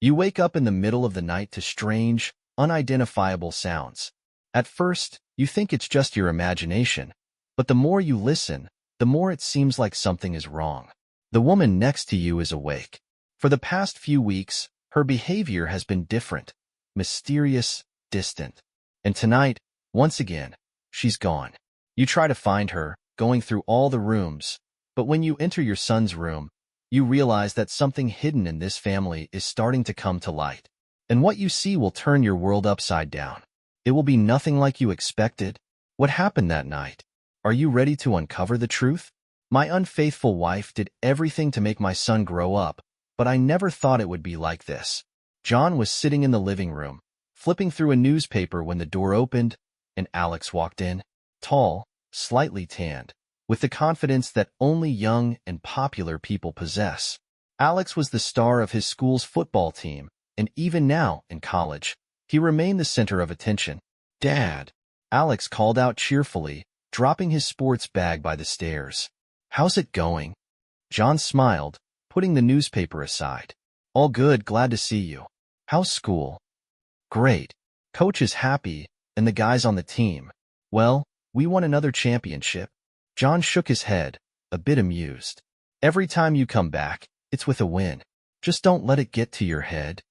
You wake up in the middle of the night to strange, unidentifiable sounds. At first, you think it's just your imagination, but the more you listen, the more it seems like something is wrong. The woman next to you is awake. For the past few weeks, her behavior has been different, mysterious, distant. And tonight, once again, she's gone. You try to find her, going through all the rooms, but when you enter your son's room, you realize that something hidden in this family is starting to come to light. And what you see will turn your world upside down. It will be nothing like you expected. What happened that night? Are you ready to uncover the truth? My unfaithful wife did everything to make my son grow up, but I never thought it would be like this. John was sitting in the living room, flipping through a newspaper when the door opened, and Alex walked in. Tall, slightly tanned, with the confidence that only young and popular people possess. Alex was the star of his school's football team, and even now, in college, he remained the center of attention. "Dad," Alex called out cheerfully, dropping his sports bag by the stairs. "How's it going?" John smiled, putting the newspaper aside. "All good, glad to see you. How's school?" "Great. Coach is happy, and the guys on the team. Well, we won another championship." John shook his head, a bit amused. "Every time you come back, it's with a win. Just don't let it get to your head."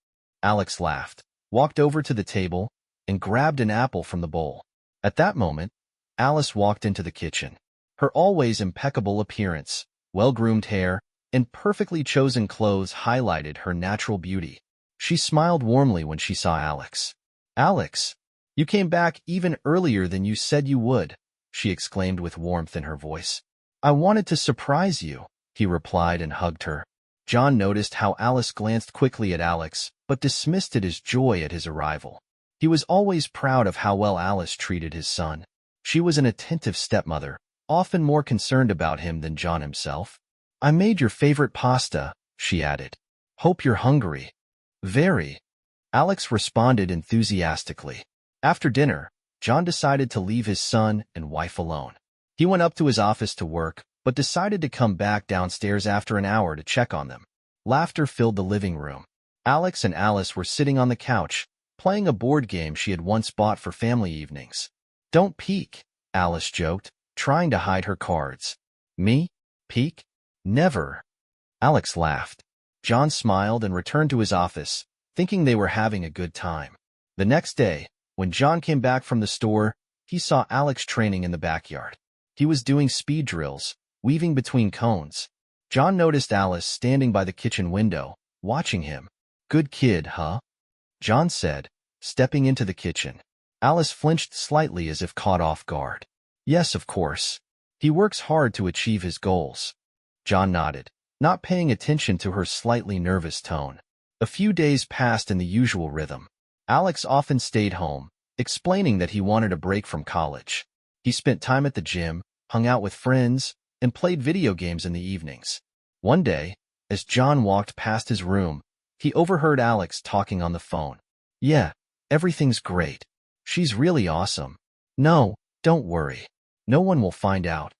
Alex laughed, walked over to the table, and grabbed an apple from the bowl. At that moment, Alice walked into the kitchen. Her always impeccable appearance, well-groomed hair, and perfectly chosen clothes highlighted her natural beauty. She smiled warmly when she saw Alex. "Alex, you came back even earlier than you said you would," she exclaimed with warmth in her voice. "I wanted to surprise you," he replied and hugged her. John noticed how Alice glanced quickly at Alex, but dismissed it as joy at his arrival. He was always proud of how well Alice treated his son. She was an attentive stepmother, often more concerned about him than John himself. "I made your favorite pasta," she added. "Hope you're hungry." "Very," Alex responded enthusiastically. After dinner, John decided to leave his son and wife alone. He went up to his office to work, but decided to come back downstairs after an hour to check on them. Laughter filled the living room. Alex and Alice were sitting on the couch, playing a board game she had once bought for family evenings. "Don't peek," Alice joked, trying to hide her cards. "Me? Peek? Never." Alex laughed. John smiled and returned to his office, thinking they were having a good time. The next day, when John came back from the store, he saw Alex training in the backyard. He was doing speed drills, weaving between cones. John noticed Alice standing by the kitchen window, watching him. "Good kid, huh?" John said, stepping into the kitchen. Alice flinched slightly as if caught off guard. "Yes, of course. He works hard to achieve his goals." John nodded, not paying attention to her slightly nervous tone. A few days passed in the usual rhythm. Alex often stayed home, explaining that he wanted a break from college. He spent time at the gym, hung out with friends, and played video games in the evenings. One day, as John walked past his room, he overheard Alex talking on the phone. "Yeah, everything's great. She's really awesome. No, don't worry. No one will find out."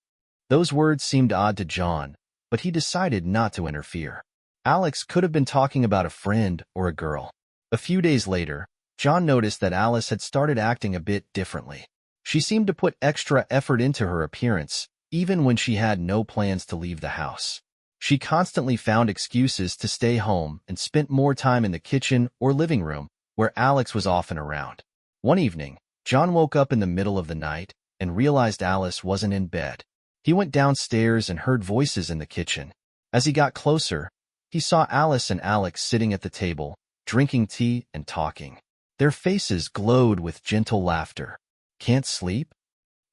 Those words seemed odd to John, but he decided not to interfere. Alex could have been talking about a friend or a girl. A few days later, John noticed that Alice had started acting a bit differently. She seemed to put extra effort into her appearance, even when she had no plans to leave the house. She constantly found excuses to stay home and spent more time in the kitchen or living room, where Alex was often around. One evening, John woke up in the middle of the night and realized Alice wasn't in bed. He went downstairs and heard voices in the kitchen. As he got closer, he saw Alice and Alex sitting at the table, drinking tea and talking. Their faces glowed with gentle laughter. "Can't sleep?"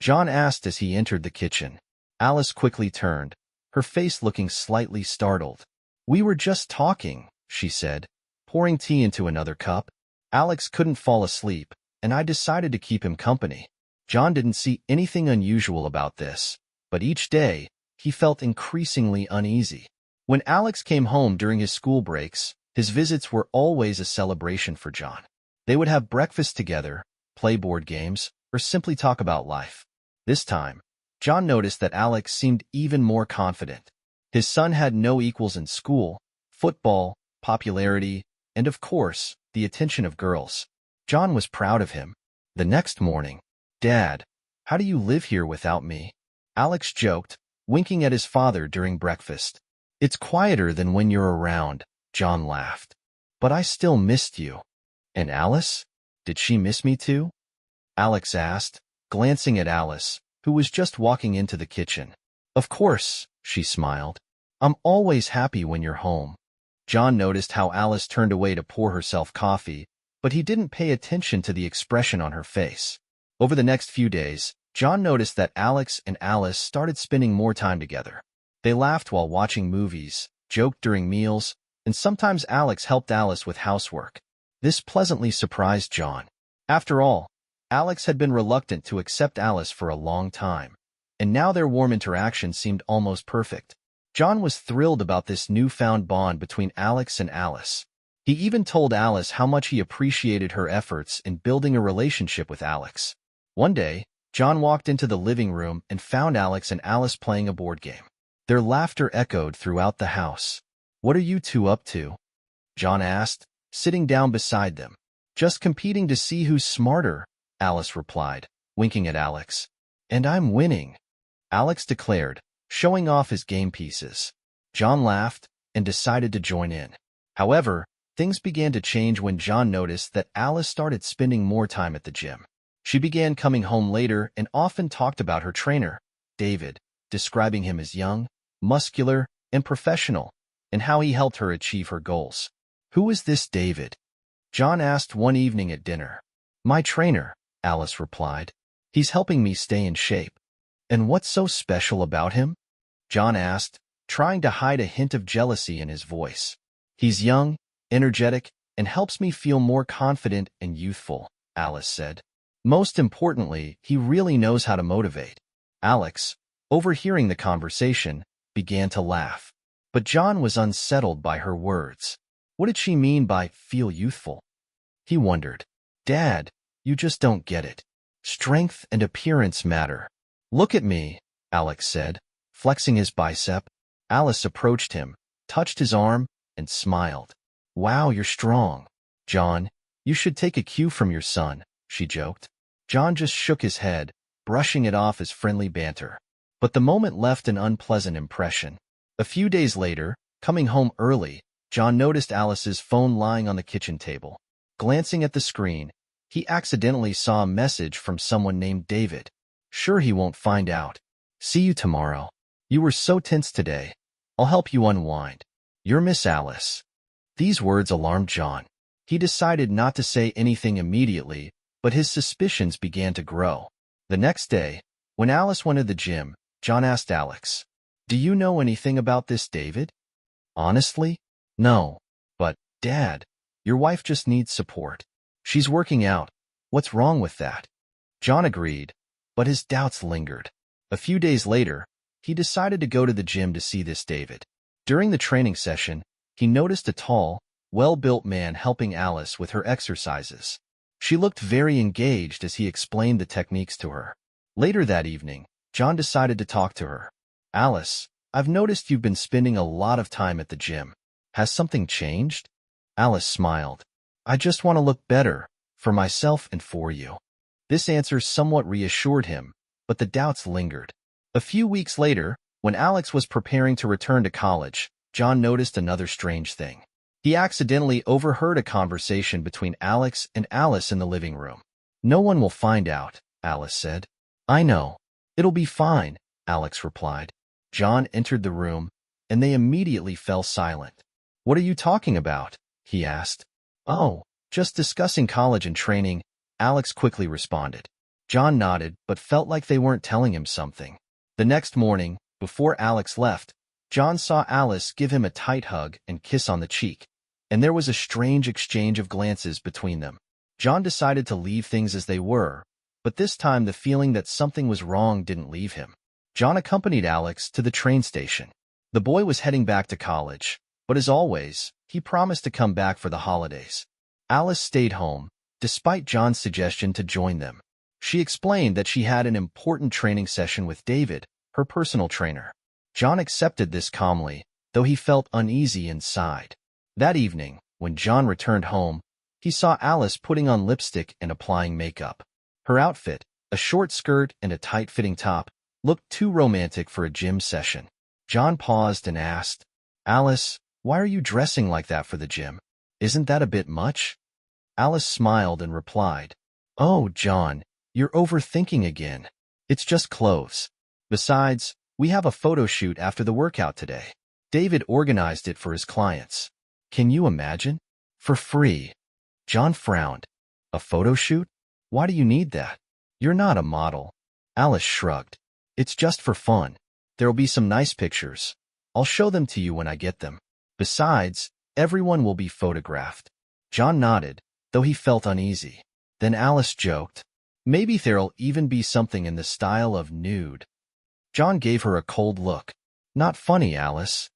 John asked as he entered the kitchen. Alice quickly turned, her face looking slightly startled. "We were just talking," she said, pouring tea into another cup. "Alex couldn't fall asleep, and I decided to keep him company." John didn't see anything unusual about this, but each day, he felt increasingly uneasy. When Alex came home during his school breaks, his visits were always a celebration for John. They would have breakfast together, play board games, or simply talk about life. This time, John noticed that Alex seemed even more confident. His son had no equals in school, football, popularity, and of course, the attention of girls. John was proud of him. The next morning, "Dad, how do you live here without me?" Alex joked, winking at his father during breakfast. "It's quieter than when you're around," John laughed. "But I still missed you." "And Alice? Did she miss me too?" Alex asked, glancing at Alice, who was just walking into the kitchen. "Of course," she smiled. "I'm always happy when you're home." John noticed how Alice turned away to pour herself coffee, but he didn't pay attention to the expression on her face. Over the next few days, John noticed that Alex and Alice started spending more time together. They laughed while watching movies, joked during meals, and sometimes Alex helped Alice with housework. This pleasantly surprised John. After all, Alex had been reluctant to accept Alice for a long time, and now their warm interaction seemed almost perfect. John was thrilled about this newfound bond between Alex and Alice. He even told Alice how much he appreciated her efforts in building a relationship with Alex. One day, John walked into the living room and found Alex and Alice playing a board game. Their laughter echoed throughout the house. "What are you two up to?" John asked, sitting down beside them. "Just competing to see who's smarter," Alice replied, winking at Alex. "And I'm winning," Alex declared, showing off his game pieces. John laughed and decided to join in. However, things began to change when John noticed that Alice started spending more time at the gym. She began coming home later and often talked about her trainer, David, describing him as young, muscular, and professional, and how he helped her achieve her goals. "Who is this David?" John asked one evening at dinner. "My trainer," Alice replied. "He's helping me stay in shape." "And what's so special about him?" John asked, trying to hide a hint of jealousy in his voice. "He's young, energetic, and helps me feel more confident and youthful," Alice said. "Most importantly, he really knows how to motivate." Alex, overhearing the conversation, began to laugh. But John was unsettled by her words. What did she mean by feel youthful? He wondered. "Dad, you just don't get it. Strength and appearance matter." "Look at me," Alex said, flexing his bicep. Alice approached him, touched his arm, and smiled. "Wow, you're strong." "John, you should take a cue from your son," she joked. John just shook his head, brushing it off as friendly banter. But the moment left an unpleasant impression. A few days later, coming home early, John noticed Alice's phone lying on the kitchen table. Glancing at the screen, he accidentally saw a message from someone named David. "Sure he won't find out. See you tomorrow. You were so tense today. I'll help you unwind. Your Miss Alice." These words alarmed John. He decided not to say anything immediately, but his suspicions began to grow. The next day, when Alice went to the gym, John asked Alex, "Do you know anything about this David?" "Honestly, no. But, Dad, your wife just needs support. She's working out. What's wrong with that?" John agreed, but his doubts lingered. A few days later, he decided to go to the gym to see this David. During the training session, he noticed a tall, well-built man helping Alice with her exercises. She looked very engaged as he explained the techniques to her. Later that evening, John decided to talk to her. "Alice, I've noticed you've been spending a lot of time at the gym. Has something changed?" Alice smiled. "I just want to look better, for myself and for you." This answer somewhat reassured him, but the doubts lingered. A few weeks later, when Alex was preparing to return to college, John noticed another strange thing. He accidentally overheard a conversation between Alex and Alice in the living room. "No one will find out," Alice said. "I know. It'll be fine," Alex replied. John entered the room, and they immediately fell silent. "What are you talking about?" he asked. "Oh, just discussing college and training," Alex quickly responded. John nodded, but felt like they weren't telling him something. The next morning, before Alex left, John saw Alice give him a tight hug and kiss on the cheek, and there was a strange exchange of glances between them. John decided to leave things as they were, but this time the feeling that something was wrong didn't leave him. John accompanied Alex to the train station. The boy was heading back to college, but as always, he promised to come back for the holidays. Alice stayed home, despite John's suggestion to join them. She explained that she had an important training session with David, her personal trainer. John accepted this calmly, though he felt uneasy inside. That evening, When John returned home, he saw Alice putting on lipstick and applying makeup. Her outfit, a short skirt and a tight-fitting top, looked too romantic for a gym session. John paused and asked, "Alice, why are you dressing like that for the gym? Isn't that a bit much?" Alice smiled and replied, "Oh, John, you're overthinking again. It's just clothes. Besides, we have a photo shoot after the workout today. David organized it for his clients. Can you imagine? For free." John frowned. "A photo shoot? Why do you need that? You're not a model." Alice shrugged. "It's just for fun. There'll be some nice pictures. I'll show them to you when I get them. Besides, everyone will be photographed." John nodded, though he felt uneasy. Then Alice joked, "Maybe there'll even be something in the style of nude." John gave her a cold look. "Not funny, Alice."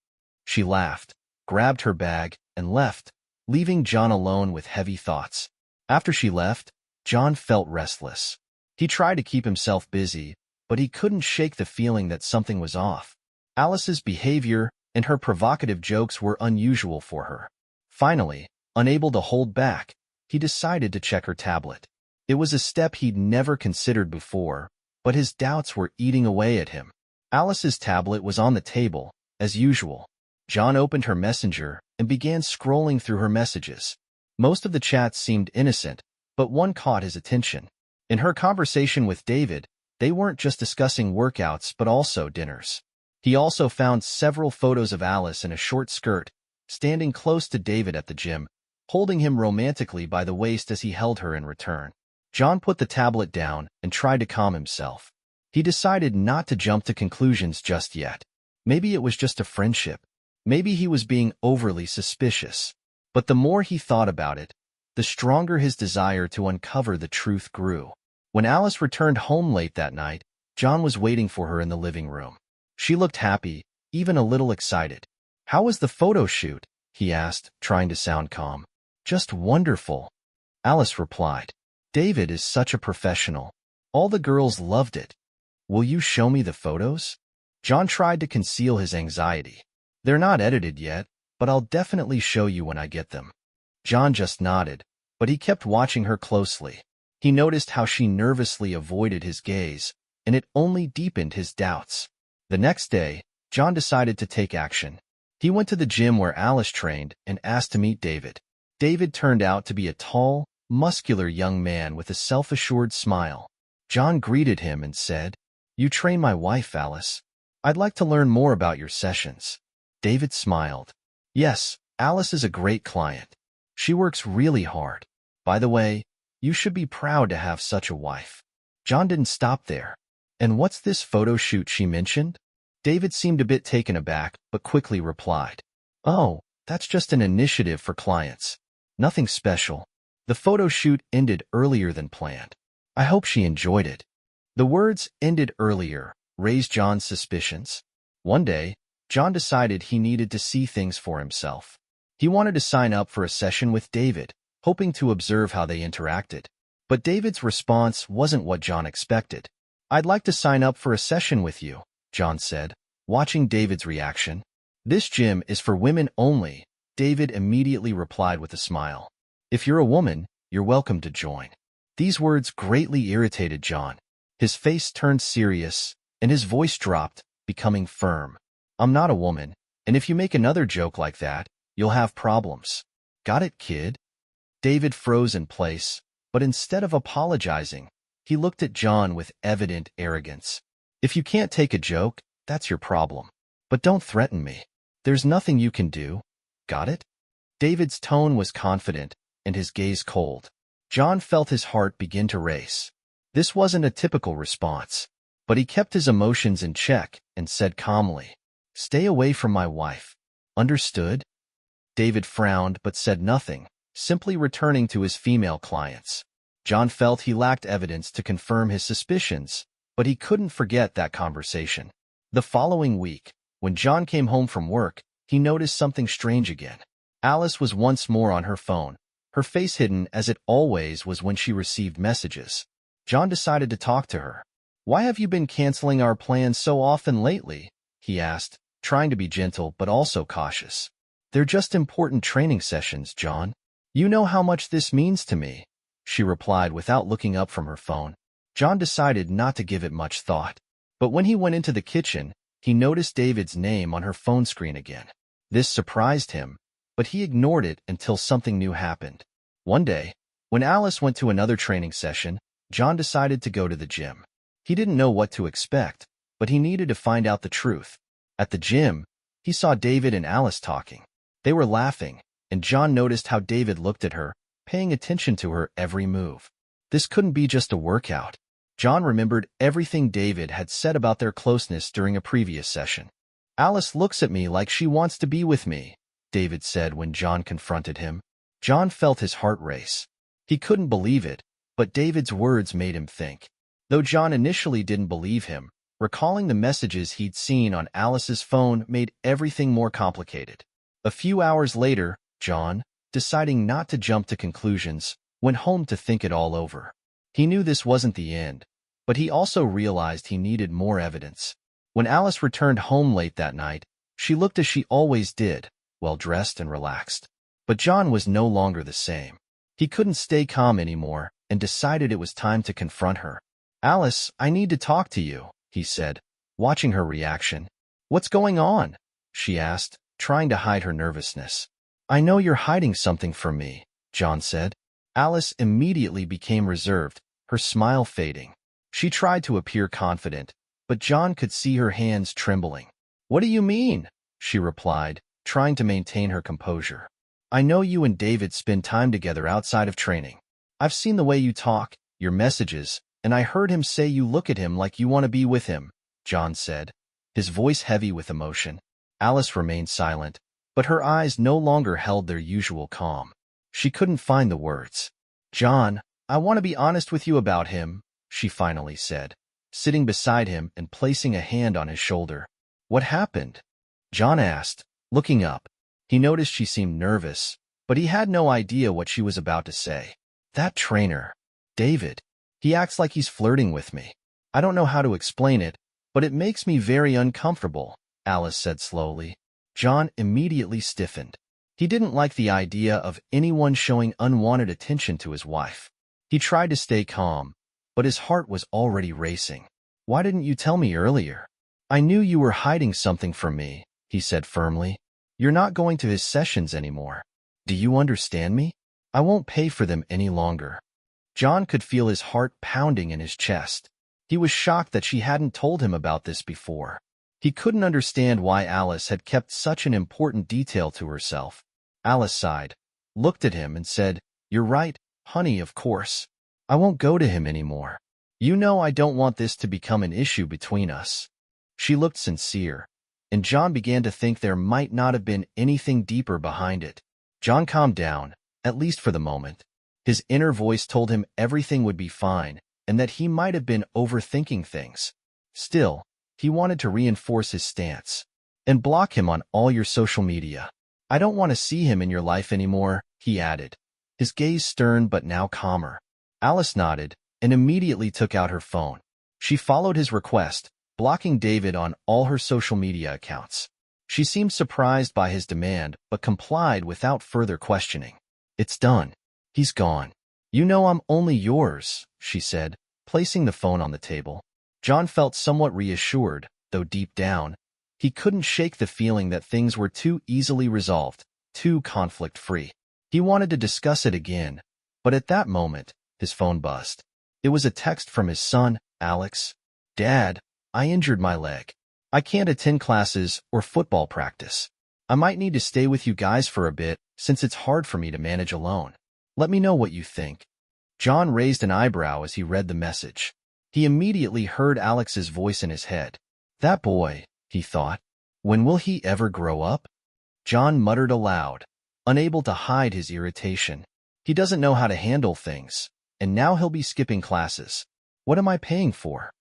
She laughed, grabbed her bag, and left, leaving John alone with heavy thoughts. After she left, John felt restless. He tried to keep himself busy, but he couldn't shake the feeling that something was off. Alice's behavior and her provocative jokes were unusual for her. Finally, unable to hold back, he decided to check her tablet. It was a step he'd never considered before, but his doubts were eating away at him. Alice's tablet was on the table, as usual. John opened her messenger and began scrolling through her messages. Most of the chats seemed innocent, but one caught his attention. In her conversation with David, they weren't just discussing workouts but also dinners. He also found several photos of Alice in a short skirt, standing close to David at the gym, holding him romantically by the waist as he held her in return. John put the tablet down and tried to calm himself. He decided not to jump to conclusions just yet. Maybe it was just a friendship. Maybe he was being overly suspicious. But the more he thought about it, the stronger his desire to uncover the truth grew. When Alice returned home late that night, John was waiting for her in the living room. She looked happy, even a little excited. "How was the photo shoot?" he asked, trying to sound calm. "Just wonderful," Alice replied. "David is such a professional. All the girls loved it. Will you show me the photos?" John tried to conceal his anxiety. "They're not edited yet, but I'll definitely show you when I get them." John just nodded, but he kept watching her closely. He noticed how she nervously avoided his gaze, and it only deepened his doubts. The next day, John decided to take action. He went to the gym where Alice trained and asked to meet David. David turned out to be a tall, muscular young man with a self-assured smile. John greeted him and said, "You train my wife, Alice. I'd like to learn more about your sessions." David smiled. "Yes, Alice is a great client. She works really hard. By the way, you should be proud to have such a wife." John didn't stop there. "And what's this photo shoot she mentioned?" David seemed a bit taken aback, but quickly replied, "Oh, that's just an initiative for clients. Nothing special." The photo shoot ended earlier than planned. "I hope she enjoyed it." The words "ended earlier" raised John's suspicions. One day, John decided he needed to see things for himself. He wanted to sign up for a session with David, hoping to observe how they interacted. But David's response wasn't what John expected. "I'd like to sign up for a session with you," John said, watching David's reaction. "This gym is for women only," David immediately replied with a smile. "If you're a woman, you're welcome to join." These words greatly irritated John. His face turned serious, and his voice dropped, becoming firm. "I'm not a woman, and if you make another joke like that, you'll have problems. Got it, kid?" David froze in place, but instead of apologizing, he looked at John with evident arrogance. "If you can't take a joke, that's your problem. But don't threaten me. There's nothing you can do. Got it?" David's tone was confident, and his gaze cold. John felt his heart begin to race. This wasn't a typical response, but he kept his emotions in check and said calmly, "Stay away from my wife. Understood?" David frowned but said nothing, simply returning to his female clients. John felt he lacked evidence to confirm his suspicions, but he couldn't forget that conversation. The following week, when John came home from work, he noticed something strange again. Alice was once more on her phone, her face hidden as it always was when she received messages. John decided to talk to her. "Why have you been canceling our plans so often lately?" he asked, trying to be gentle but also cautious. They're just important training sessions, John. You know how much this means to me, she replied without looking up from her phone. John decided not to give it much thought. But when he went into the kitchen, he noticed David's name on her phone screen again. This surprised him, but he ignored it until something new happened. One day, when Alice went to another training session, John decided to go to the gym. He didn't know what to expect, but he needed to find out the truth. At the gym, he saw David and Alice talking. They were laughing, and John noticed how David looked at her, paying attention to her every move. This couldn't be just a workout. John remembered everything David had said about their closeness during a previous session. Alice looks at me like she wants to be with me, David said when John confronted him. John felt his heart race. He couldn't believe it, but David's words made him think. Though John initially didn't believe him, recalling the messages he'd seen on Alice's phone made everything more complicated. A few hours later, John, deciding not to jump to conclusions, went home to think it all over. He knew this wasn't the end, but he also realized he needed more evidence. When Alice returned home late that night, she looked as she always did, well-dressed and relaxed. But John was no longer the same. He couldn't stay calm anymore and decided it was time to confront her. "Alice, I need to talk to you," he said, watching her reaction. "What's going on?" she asked, trying to hide her nervousness. "I know you're hiding something from me," John said. Alice immediately became reserved, her smile fading. She tried to appear confident, but John could see her hands trembling. "What do you mean?" she replied, trying to maintain her composure. "I know you and David spend time together outside of training. I've seen the way you talk, your messages, and I heard him say you look at him like you want to be with him," John said, his voice heavy with emotion. Alice remained silent, but her eyes no longer held their usual calm. She couldn't find the words. "John, I want to be honest with you about him," she finally said, sitting beside him and placing a hand on his shoulder. "What happened?" John asked, looking up. He noticed she seemed nervous, but he had no idea what she was about to say. "That trainer, David, he acts like he's flirting with me. I don't know how to explain it, but it makes me very uncomfortable," Alice said slowly. John immediately stiffened. He didn't like the idea of anyone showing unwanted attention to his wife. He tried to stay calm, but his heart was already racing. "Why didn't you tell me earlier?" "I knew you were hiding something from me," he said firmly. "You're not going to his sessions anymore. Do you understand me? I won't pay for them any longer." John could feel his heart pounding in his chest. He was shocked that she hadn't told him about this before. He couldn't understand why Alice had kept such an important detail to herself. Alice sighed, looked at him and said, "You're right, honey, of course. I won't go to him anymore. You know I don't want this to become an issue between us." She looked sincere, and John began to think there might not have been anything deeper behind it. John calmed down, at least for the moment. His inner voice told him everything would be fine and that he might have been overthinking things. Still, he wanted to reinforce his stance. "And block him on all your social media. I don't want to see him in your life anymore," he added, his gaze stern but now calmer. Alice nodded and immediately took out her phone. She followed his request, blocking David on all her social media accounts. She seemed surprised by his demand but complied without further questioning. "It's done. He's gone. You know I'm only yours," she said, placing the phone on the table. John felt somewhat reassured, though deep down, he couldn't shake the feeling that things were too easily resolved, too conflict-free. He wanted to discuss it again, but at that moment, his phone buzzed. It was a text from his son, Alex. "Dad, I injured my leg. I can't attend classes or football practice. I might need to stay with you guys for a bit since it's hard for me to manage alone. Let me know what you think." John raised an eyebrow as he read the message. He immediately heard Alex's voice in his head. "That boy," he thought. "When will he ever grow up?" John muttered aloud, unable to hide his irritation. "He doesn't know how to handle things, and now he'll be skipping classes. What am I paying for?"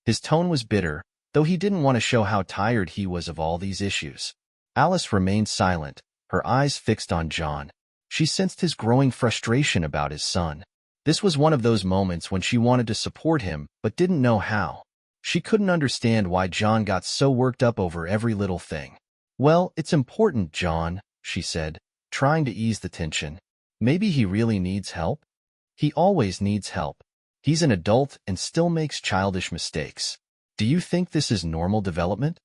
His tone was bitter, though he didn't want to show how tired he was of all these issues. Alice remained silent, her eyes fixed on John. She sensed his growing frustration about his son. This was one of those moments when she wanted to support him but didn't know how. She couldn't understand why John got so worked up over every little thing. "Well, it's important, John," she said, trying to ease the tension. Maybe he really needs help? He always needs help. He's an adult and still makes childish mistakes. Do you think this is normal development?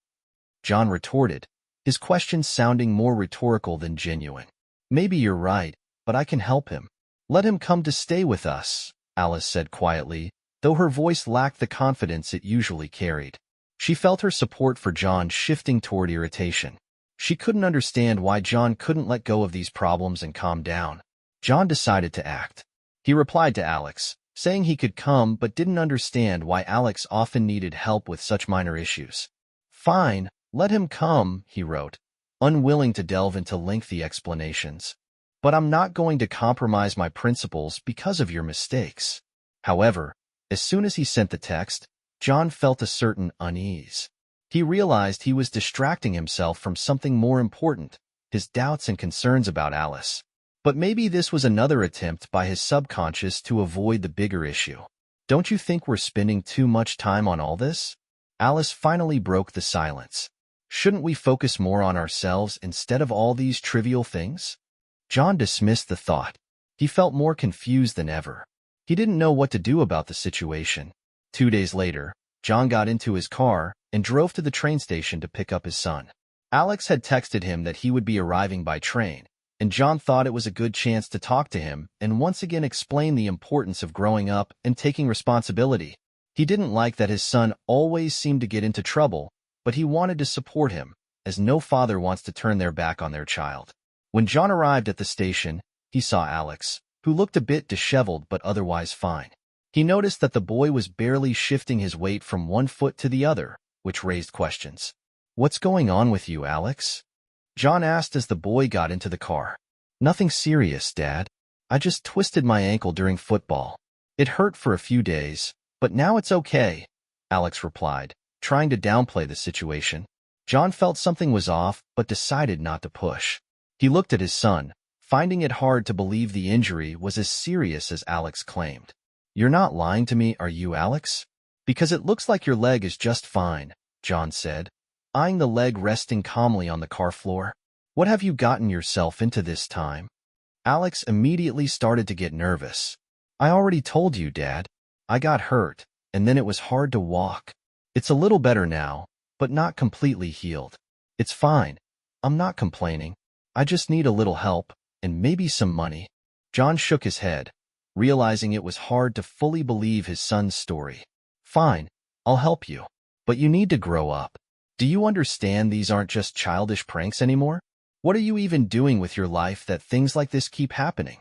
John retorted, his question sounding more rhetorical than genuine. Maybe you're right, but I can help him. Let him come to stay with us, Alice said quietly, though her voice lacked the confidence it usually carried. She felt her support for John shifting toward irritation. She couldn't understand why John couldn't let go of these problems and calm down. John decided to act. He replied to Alex, saying he could come but didn't understand why Alex often needed help with such minor issues. Fine, let him come, he wrote, unwilling to delve into lengthy explanations. But I'm not going to compromise my principles because of your mistakes. However, as soon as he sent the text, John felt a certain unease. He realized he was distracting himself from something more important, his doubts and concerns about Alice. But maybe this was another attempt by his subconscious to avoid the bigger issue. Don't you think we're spending too much time on all this? Alice finally broke the silence. Shouldn't we focus more on ourselves instead of all these trivial things? John dismissed the thought. He felt more confused than ever. He didn't know what to do about the situation. 2 days later, John got into his car and drove to the train station to pick up his son. Alex had texted him that he would be arriving by train, and John thought it was a good chance to talk to him and once again explain the importance of growing up and taking responsibility. He didn't like that his son always seemed to get into trouble, but he wanted to support him, as no father wants to turn their back on their child. When John arrived at the station, he saw Alex, who looked a bit disheveled but otherwise fine. He noticed that the boy was barely shifting his weight from one foot to the other, which raised questions. "What's going on with you, Alex?" John asked as the boy got into the car. "Nothing serious, Dad. I just twisted my ankle during football. It hurt for a few days, but now it's okay," Alex replied, trying to downplay the situation. John felt something was off, but decided not to push. He looked at his son, finding it hard to believe the injury was as serious as Alex claimed. "You're not lying to me, are you, Alex? Because it looks like your leg is just fine," John said, eyeing the leg resting calmly on the car floor. "What have you gotten yourself into this time?" Alex immediately started to get nervous. "I already told you, Dad. I got hurt, and then it was hard to walk. It's a little better now, but not completely healed. It's fine. I'm not complaining. I just need a little help, and maybe some money." John shook his head, realizing it was hard to fully believe his son's story. "Fine, I'll help you. But you need to grow up. Do you understand these aren't just childish pranks anymore? What are you even doing with your life that things like this keep happening?"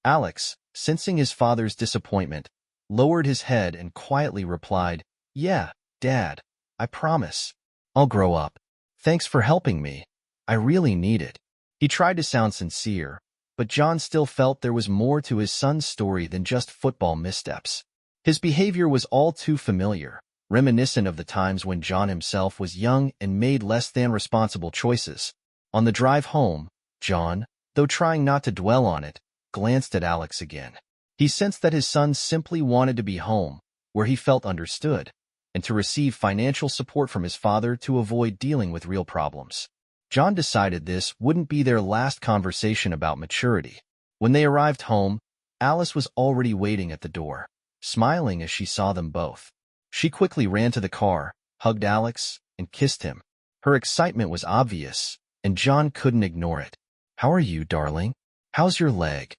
Alex, sensing his father's disappointment, lowered his head and quietly replied, "Yeah, Dad, I promise. I'll grow up. Thanks for helping me. I really need it." He tried to sound sincere, but John still felt there was more to his son's story than just football missteps. His behavior was all too familiar, reminiscent of the times when John himself was young and made less than responsible choices. On the drive home, John, though trying not to dwell on it, glanced at Alex again. He sensed that his son simply wanted to be home, where he felt understood, and to receive financial support from his father to avoid dealing with real problems. John decided this wouldn't be their last conversation about maturity. When they arrived home, Alice was already waiting at the door, smiling as she saw them both. She quickly ran to the car, hugged Alex, and kissed him. Her excitement was obvious, and John couldn't ignore it. "How are you, darling? How's your leg?"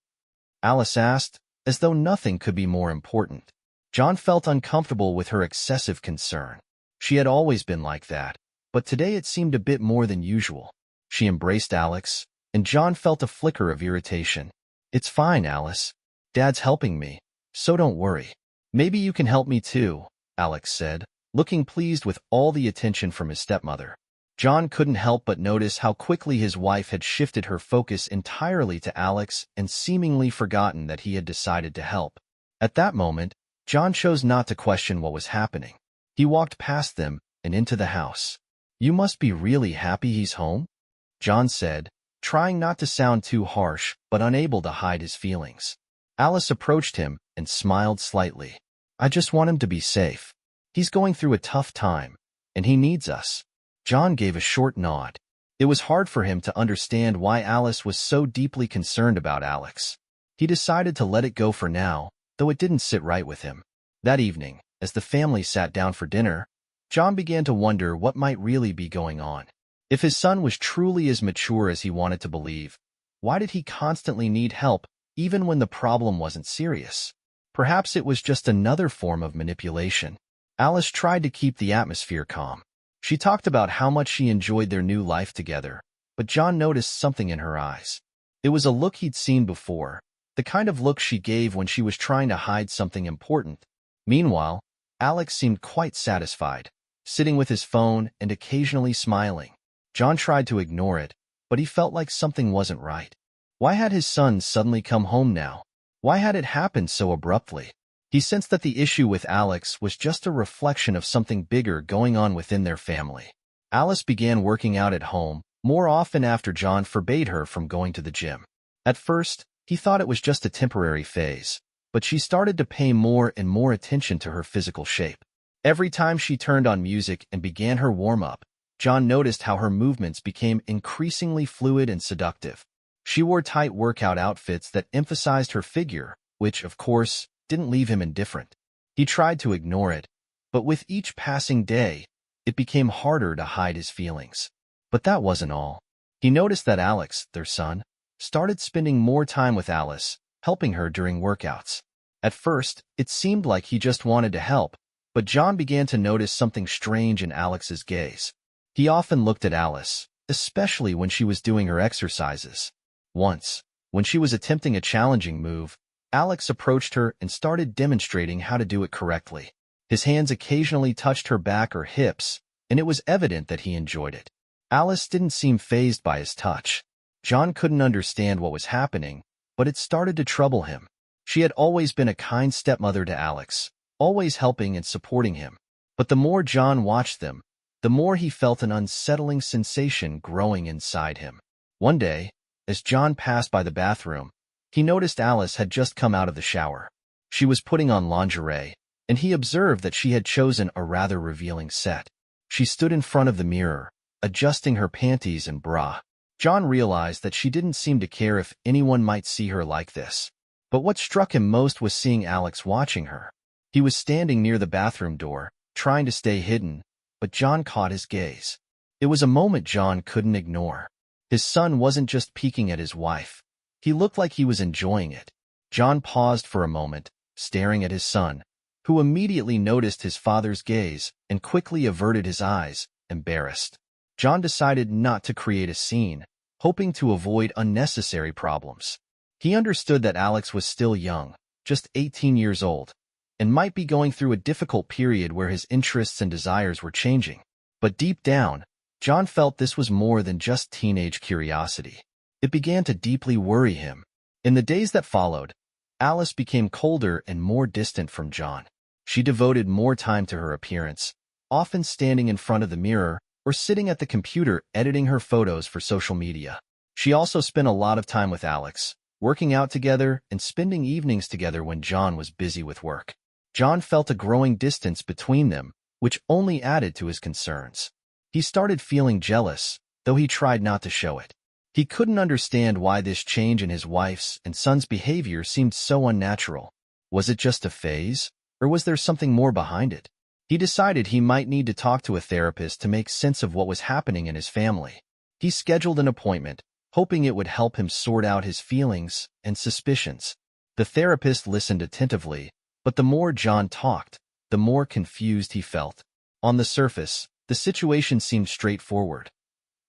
Alice asked, as though nothing could be more important. John felt uncomfortable with her excessive concern. She had always been like that, but today it seemed a bit more than usual. She embraced Alex, and John felt a flicker of irritation. "It's fine, Alice. Dad's helping me, so don't worry." "Maybe you can help me too," Alex said, looking pleased with all the attention from his stepmother. John couldn't help but notice how quickly his wife had shifted her focus entirely to Alex and seemingly forgotten that he had decided to help. At that moment, John chose not to question what was happening. He walked past them and into the house. "You must be really happy he's home," John said, trying not to sound too harsh but unable to hide his feelings. Alice approached him and smiled slightly. "I just want him to be safe. He's going through a tough time, and he needs us." John gave a short nod. It was hard for him to understand why Alice was so deeply concerned about Alex. He decided to let it go for now, though it didn't sit right with him. That evening, as the family sat down for dinner, John began to wonder what might really be going on. If his son was truly as mature as he wanted to believe, why did he constantly need help even when the problem wasn't serious? Perhaps it was just another form of manipulation. Alice tried to keep the atmosphere calm. She talked about how much she enjoyed their new life together, but John noticed something in her eyes. It was a look he'd seen before, the kind of look she gave when she was trying to hide something important. Meanwhile, Alex seemed quite satisfied, sitting with his phone and occasionally smiling. John tried to ignore it, but he felt like something wasn't right. Why had his son suddenly come home now? Why had it happened so abruptly? He sensed that the issue with Alex was just a reflection of something bigger going on within their family. Alice began working out at home more often after John forbade her from going to the gym. At first, he thought it was just a temporary phase, but she started to pay more and more attention to her physical shape. Every time she turned on music and began her warm-up, John noticed how her movements became increasingly fluid and seductive. She wore tight workout outfits that emphasized her figure, which, of course, didn't leave him indifferent. He tried to ignore it, but with each passing day, it became harder to hide his feelings. But that wasn't all. He noticed that Alex, their son, started spending more time with Alice, helping her during workouts. At first, it seemed like he just wanted to help, but John began to notice something strange in Alex's gaze. He often looked at Alice, especially when she was doing her exercises. Once, when she was attempting a challenging move, Alex approached her and started demonstrating how to do it correctly. His hands occasionally touched her back or hips, and it was evident that he enjoyed it. Alice didn't seem fazed by his touch. John couldn't understand what was happening, but it started to trouble him. She had always been a kind stepmother to Alex, always helping and supporting him. But the more John watched them, the more he felt an unsettling sensation growing inside him. One day, as John passed by the bathroom, he noticed Alice had just come out of the shower. She was putting on lingerie, and he observed that she had chosen a rather revealing set. She stood in front of the mirror, adjusting her panties and bra. John realized that she didn't seem to care if anyone might see her like this. But what struck him most was seeing Alex watching her. He was standing near the bathroom door, trying to stay hidden, but John caught his gaze. It was a moment John couldn't ignore. His son wasn't just peeking at his wife. He looked like he was enjoying it. John paused for a moment, staring at his son, who immediately noticed his father's gaze and quickly averted his eyes, embarrassed. John decided not to create a scene, hoping to avoid unnecessary problems. He understood that Alex was still young, just 18 years old, and might be going through a difficult period where his interests and desires were changing. But deep down, John felt this was more than just teenage curiosity. It began to deeply worry him. In the days that followed, Alice became colder and more distant from John. She devoted more time to her appearance, often standing in front of the mirror or sitting at the computer editing her photos for social media. She also spent a lot of time with Alex, working out together and spending evenings together when John was busy with work. John felt a growing distance between them, which only added to his concerns. He started feeling jealous, though he tried not to show it. He couldn't understand why this change in his wife's and son's behavior seemed so unnatural. Was it just a phase, or was there something more behind it? He decided he might need to talk to a therapist to make sense of what was happening in his family. He scheduled an appointment, hoping it would help him sort out his feelings and suspicions. The therapist listened attentively, but the more John talked, the more confused he felt. On the surface, the situation seemed straightforward.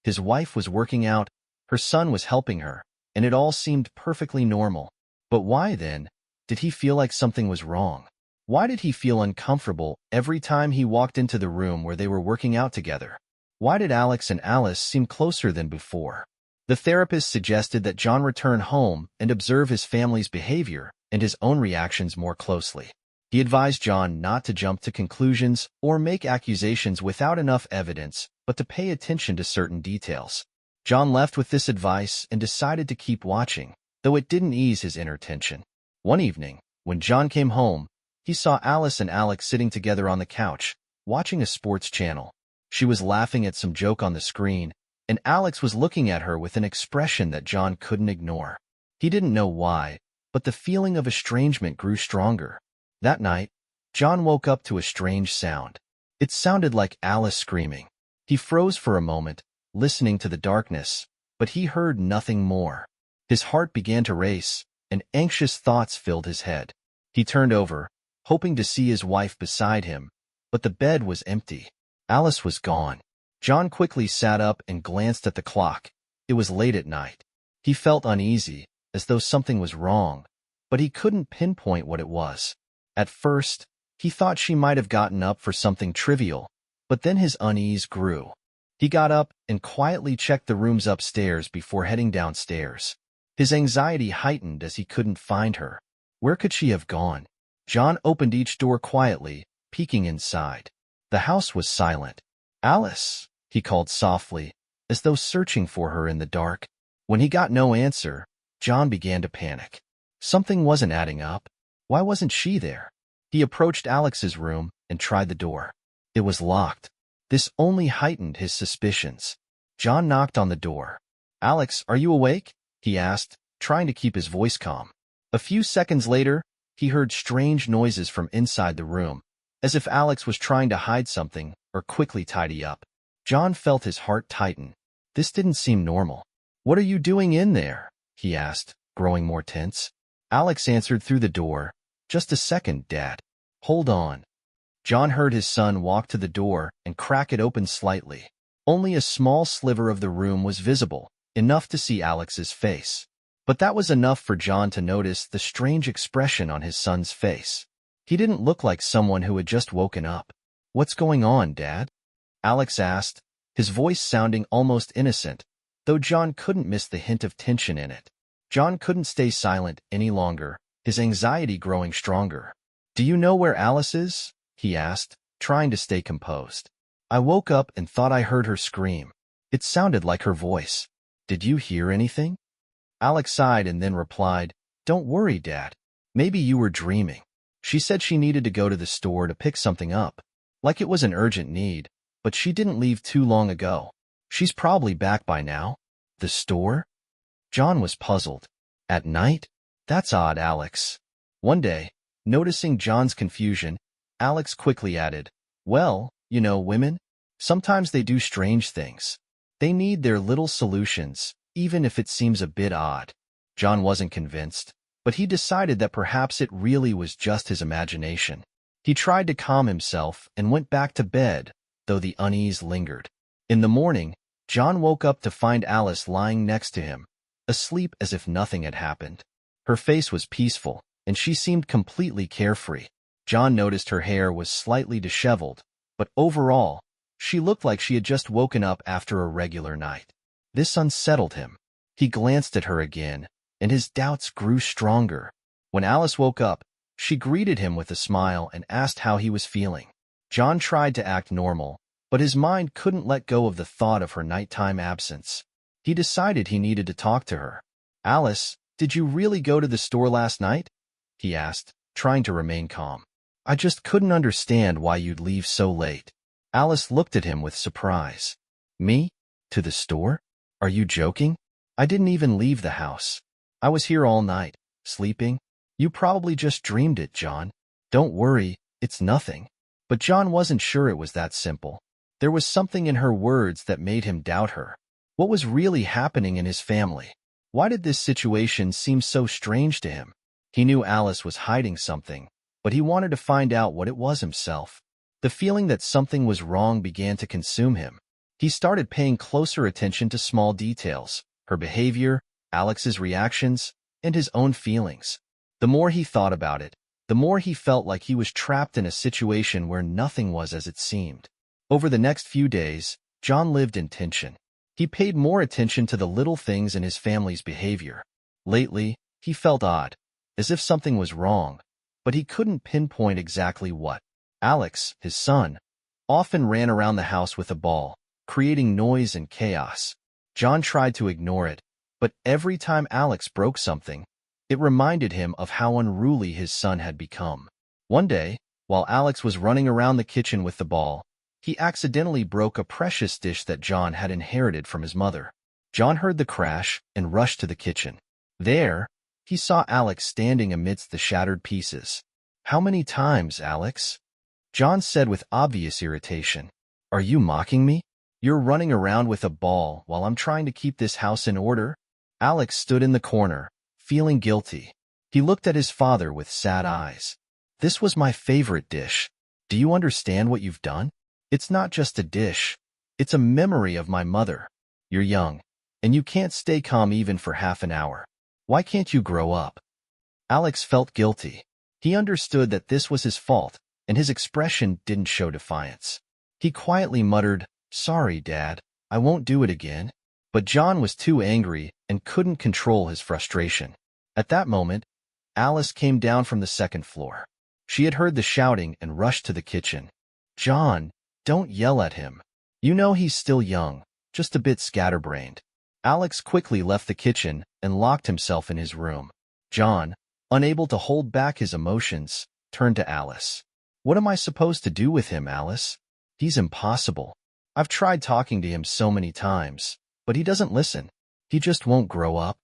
His wife was working out, her son was helping her, and it all seemed perfectly normal. But why, then, did he feel like something was wrong? Why did he feel uncomfortable every time he walked into the room where they were working out together? Why did Alex and Alice seem closer than before? The therapist suggested that John return home and observe his family's behavior and his own reactions more closely. He advised John not to jump to conclusions or make accusations without enough evidence, but to pay attention to certain details. John left with this advice and decided to keep watching, though it didn't ease his inner tension. One evening, when John came home, he saw Alice and Alex sitting together on the couch, watching a sports channel. She was laughing at some joke on the screen, and Alex was looking at her with an expression that John couldn't ignore. He didn't know why, but the feeling of estrangement grew stronger. That night, John woke up to a strange sound. It sounded like Alice screaming. He froze for a moment, listening to the darkness, but he heard nothing more. His heart began to race, and anxious thoughts filled his head. He turned over, hoping to see his wife beside him, but the bed was empty. Alice was gone. John quickly sat up and glanced at the clock. It was late at night. He felt uneasy, as though something was wrong, but he couldn't pinpoint what it was. At first, he thought she might have gotten up for something trivial, but then his unease grew. He got up and quietly checked the rooms upstairs before heading downstairs. His anxiety heightened as he couldn't find her. Where could she have gone? John opened each door quietly, peeking inside. The house was silent. "Alice," he called softly, as though searching for her in the dark. When he got no answer, John began to panic. Something wasn't adding up. Why wasn't she there? He approached Alex's room and tried the door. It was locked. This only heightened his suspicions. John knocked on the door. "Alex, are you awake?" he asked, trying to keep his voice calm. A few seconds later, he heard strange noises from inside the room, as if Alex was trying to hide something or quickly tidy up. John felt his heart tighten. This didn't seem normal. "What are you doing in there?" he asked, growing more tense. Alex answered through the door. "Just a second, Dad. Hold on." John heard his son walk to the door and crack it open slightly. Only a small sliver of the room was visible, enough to see Alex's face. But that was enough for John to notice the strange expression on his son's face. He didn't look like someone who had just woken up. "What's going on, Dad?" Alex asked, his voice sounding almost innocent, though John couldn't miss the hint of tension in it. John couldn't stay silent any longer, his anxiety growing stronger. "Do you know where Alice is?" he asked, trying to stay composed. "I woke up and thought I heard her scream. It sounded like her voice. Did you hear anything?" Alex sighed and then replied, "Don't worry, Dad. Maybe you were dreaming. She said she needed to go to the store to pick something up, like it was an urgent need, but she didn't leave too long ago. She's probably back by now." "The store?" John was puzzled. "At night? That's odd, Alex." One day, noticing John's confusion, Alex quickly added, "Well, you know women. Sometimes they do strange things. They need their little solutions, even if it seems a bit odd." John wasn't convinced, but he decided that perhaps it really was just his imagination. He tried to calm himself and went back to bed, though the unease lingered. In the morning, John woke up to find Alice lying next to him, asleep as if nothing had happened. Her face was peaceful, and she seemed completely carefree. John noticed her hair was slightly disheveled, but overall, she looked like she had just woken up after a regular night. This unsettled him. He glanced at her again, and his doubts grew stronger. When Alice woke up, she greeted him with a smile and asked how he was feeling. John tried to act normal, but his mind couldn't let go of the thought of her nighttime absence. He decided he needed to talk to her. "Alice, did you really go to the store last night?" he asked, trying to remain calm. "I just couldn't understand why you'd leave so late." Alice looked at him with surprise. "Me? To the store? Are you joking? I didn't even leave the house. I was here all night, sleeping. You probably just dreamed it, John. Don't worry, it's nothing." But John wasn't sure it was that simple. There was something in her words that made him doubt her. What was really happening in his family? Why did this situation seem so strange to him? He knew Alice was hiding something, but he wanted to find out what it was himself. The feeling that something was wrong began to consume him. He started paying closer attention to small details, her behavior, Alex's reactions, and his own feelings. The more he thought about it, the more he felt like he was trapped in a situation where nothing was as it seemed. Over the next few days, John lived in tension. He paid more attention to the little things in his family's behavior. Lately, he felt odd, as if something was wrong, but he couldn't pinpoint exactly what. Alex, his son, often ran around the house with a ball, creating noise and chaos. John tried to ignore it, but every time Alex broke something, it reminded him of how unruly his son had become. One day, while Alex was running around the kitchen with the ball, He accidentally broke a precious dish that John had inherited from his mother. John heard the crash and rushed to the kitchen. There, he saw Alex standing amidst the shattered pieces. "How many times, Alex?" John said with obvious irritation. "Are you mocking me? You're running around with a ball while I'm trying to keep this house in order?" Alex stood in the corner, feeling guilty. He looked at his father with sad eyes. "This was my favorite dish. Do you understand what you've done? It's not just a dish. It's a memory of my mother. You're young, and you can't stay calm even for half an hour. Why can't you grow up?" Alex felt guilty. He understood that this was his fault, and his expression didn't show defiance. He quietly muttered, "Sorry, Dad, I won't do it again." But John was too angry and couldn't control his frustration. At that moment, Alice came down from the second floor. She had heard the shouting and rushed to the kitchen. "John, don't yell at him. You know he's still young, just a bit scatterbrained." Alex quickly left the kitchen and locked himself in his room. John, unable to hold back his emotions, turned to Alice. "What am I supposed to do with him, Alice? He's impossible. I've tried talking to him so many times, but he doesn't listen. He just won't grow up."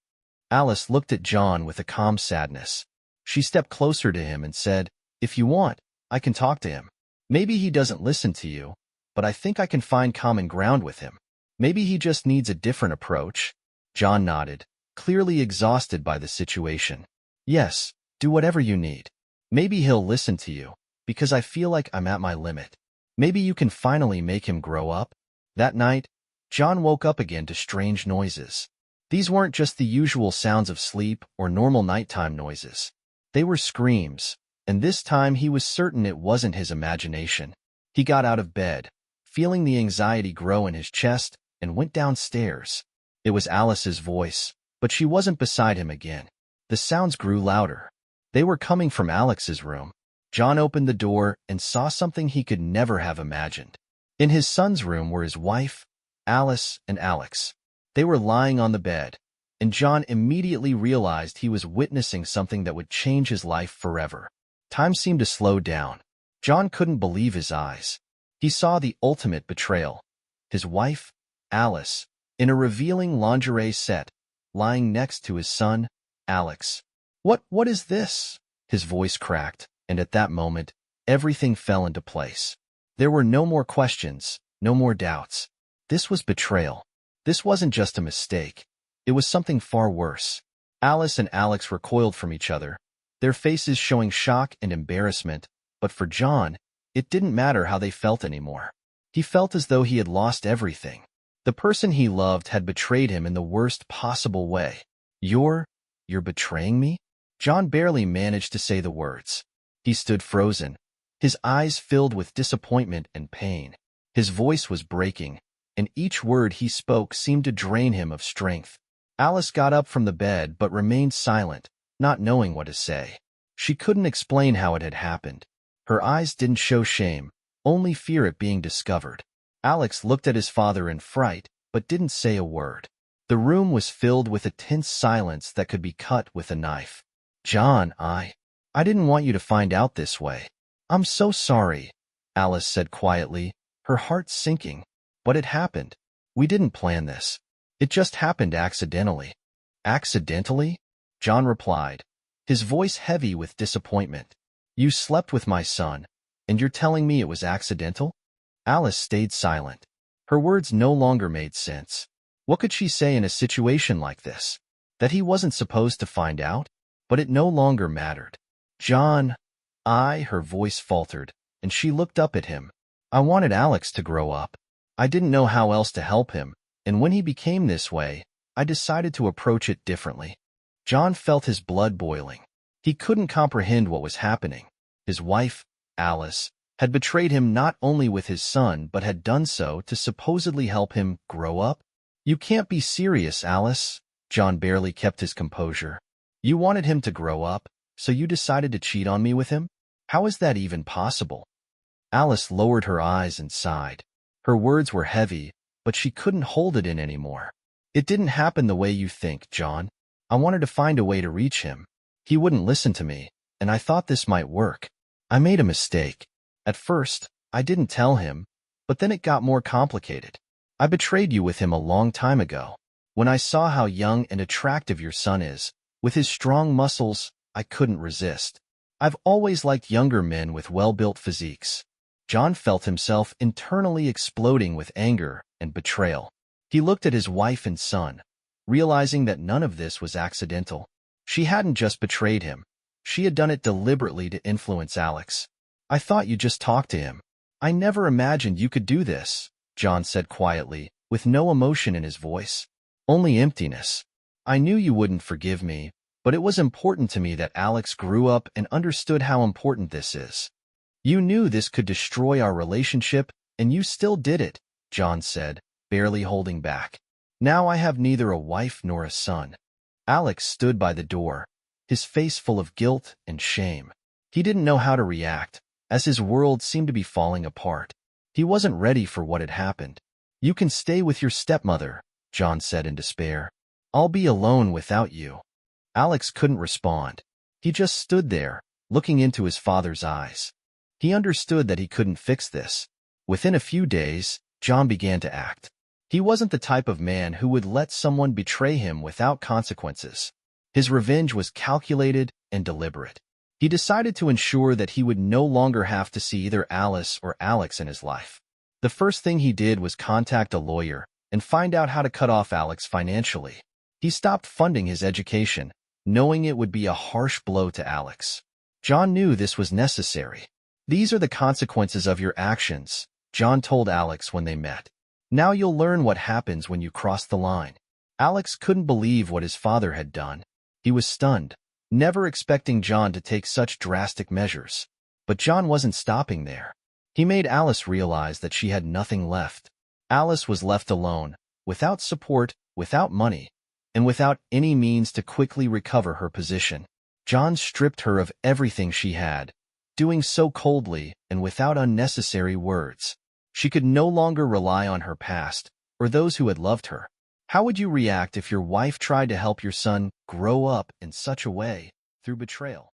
Alice looked at John with a calm sadness. She stepped closer to him and said, "If you want, I can talk to him. Maybe he doesn't listen to you, but I think I can find common ground with him. Maybe he just needs a different approach." John nodded, clearly exhausted by the situation. "Yes, do whatever you need. Maybe he'll listen to you, because I feel like I'm at my limit. Maybe you can finally make him grow up." That night, John woke up again to strange noises. These weren't just the usual sounds of sleep or normal nighttime noises. They were screams, and this time he was certain it wasn't his imagination. He got out of bed, feeling the anxiety grow in his chest, and went downstairs. It was Alice's voice, but she wasn't beside him again. The sounds grew louder. They were coming from Alex's room. John opened the door and saw something he could never have imagined. In his son's room were his wife, Alice, and Alex. They were lying on the bed, and John immediately realized he was witnessing something that would change his life forever. Time seemed to slow down. John couldn't believe his eyes. He saw the ultimate betrayal. His wife, Alice, in a revealing lingerie set, lying next to his son, Alex. What is this?" His voice cracked, and at that moment, everything fell into place. There were no more questions, no more doubts. This was betrayal. This wasn't just a mistake. It was something far worse. Alice and Alex recoiled from each other, their faces showing shock and embarrassment, but for John, it didn't matter how they felt anymore. He felt as though he had lost everything. The person he loved had betrayed him in the worst possible way. You're betraying me?" John barely managed to say the words. He stood frozen, his eyes filled with disappointment and pain. His voice was breaking, and each word he spoke seemed to drain him of strength. Alice got up from the bed but remained silent, not knowing what to say. She couldn't explain how it had happened. Her eyes didn't show shame, only fear at being discovered. Alex looked at his father in fright, but didn't say a word. The room was filled with a tense silence that could be cut with a knife. "John, I didn't want you to find out this way. I'm so sorry," Alice said quietly, her heart sinking. "But it happened. We didn't plan this. It just happened accidentally." "Accidentally?" John replied, his voice heavy with disappointment. "You slept with my son, and you're telling me it was accidental?" Alice stayed silent. Her words no longer made sense. What could she say in a situation like this? That he wasn't supposed to find out? But it no longer mattered. "John, her voice faltered, and she looked up at him. "I wanted Alex to grow up. I didn't know how else to help him, and when he became this way, I decided to approach it differently." John felt his blood boiling. He couldn't comprehend what was happening. His wife, Alice, had betrayed him not only with his son, but had done so to supposedly help him grow up. "You can't be serious, Alice." John barely kept his composure. "You wanted him to grow up, so you decided to cheat on me with him? How is that even possible?" Alice lowered her eyes and sighed. Her words were heavy, but she couldn't hold it in anymore. "It didn't happen the way you think, John. I wanted to find a way to reach him. He wouldn't listen to me, and I thought this might work. I made a mistake. At first, I didn't tell him, But then it got more complicated. I betrayed you with him a long time ago. When I saw how young and attractive your son is, with his strong muscles, I couldn't resist. I've always liked younger men with well-built physiques. John felt himself internally exploding with anger and betrayal. He looked at his wife and son, realizing that none of this was accidental. She hadn't just betrayed him. She had done it deliberately to influence Alex. I thought you just talked to him. I never imagined you could do this, John said quietly, with no emotion in his voice. Only emptiness. I knew you wouldn't forgive me, but it was important to me that Alex grew up and understood how important this is. You knew this could destroy our relationship, and you still did it, John said, barely holding back. Now I have neither a wife nor a son. Alex stood by the door, his face full of guilt and shame. He didn't know how to react, as his world seemed to be falling apart. He wasn't ready for what had happened. You can stay with your stepmother, John said in despair. I'll be alone without you. Alex couldn't respond. He just stood there, looking into his father's eyes. He understood that he couldn't fix this. Within a few days, John began to act. He wasn't the type of man who would let someone betray him without consequences. His revenge was calculated and deliberate. He decided to ensure that he would no longer have to see either Alice or Alex in his life. The first thing he did was contact a lawyer and find out how to cut off Alex financially. He stopped funding his education, knowing it would be a harsh blow to Alex. John knew this was necessary. These are the consequences of your actions, John told Alex when they met. Now you'll learn what happens when you cross the line. Alex couldn't believe what his father had done. He was stunned, never expecting John to take such drastic measures. But John wasn't stopping there. He made Alice realize that she had nothing left. Alice was left alone, without support, without money, and without any means to quickly recover her position. John stripped her of everything she had, doing so coldly and without unnecessary words. She could no longer rely on her past or those who had loved her. How would you react if your wife tried to help your son grow up in such a way through betrayal?